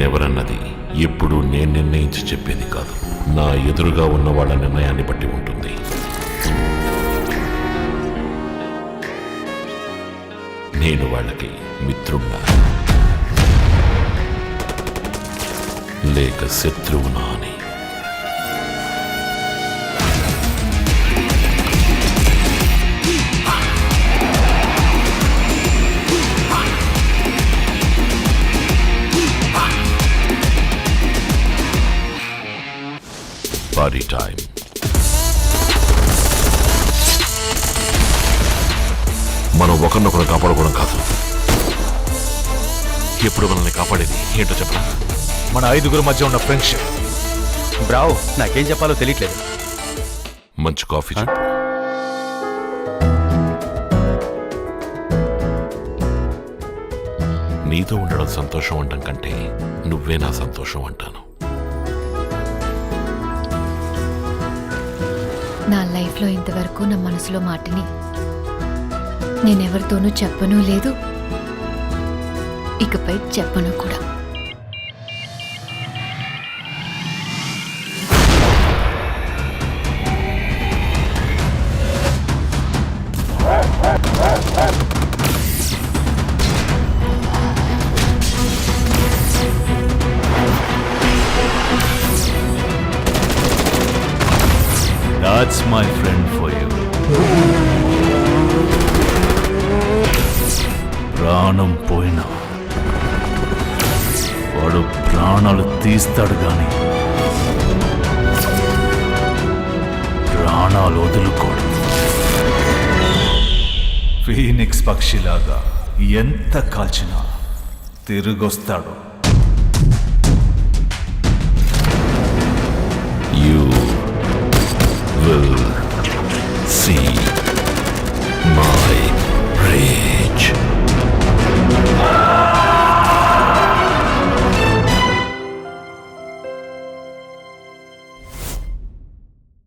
నేనెవరన్నది ఎప్పుడూ నేను నిర్ణయించి చెప్పేది కాదు. నా ఎదురుగా ఉన్న వాళ్ళ నిర్ణయాన్ని బట్టి ఉంటుంది. నేను వాళ్ళకి మిత్రున్నా లేక శత్రువునా అని. Party time. మనం ఒకరినొకరు కాపాడుకోవడం కాదు, ఎప్పుడు మనల్ని కాపాడేది ఏంటో చెప్పరా? మన 5గురు మధ్య ఉన్న ఫ్రెండ్షిప్. బ్రావ్, నాకేం చెప్పాలో తెలియట్లేదు. మంచి కాఫీ చెప్పు. నీతో ఉండడం సంతోషం అంటాం కంటే నువ్వే నా సంతోషం అంటాను. నా లైఫ్లో ఇంతవరకు నా మనసులో మాటని నేనెవరితోనూ చెప్పనూ లేదు, ఇకపై చెప్పను కూడా. That's my friend for you. ప్రాణం పోయినా వాడు ప్రాణాలు తీస్తాడు గాని ప్రాణాలు వదులుకోడు. ఫీనిక్స్ పక్షిలాగా ఎంత కాల్చినా తిరిగొస్తాడు.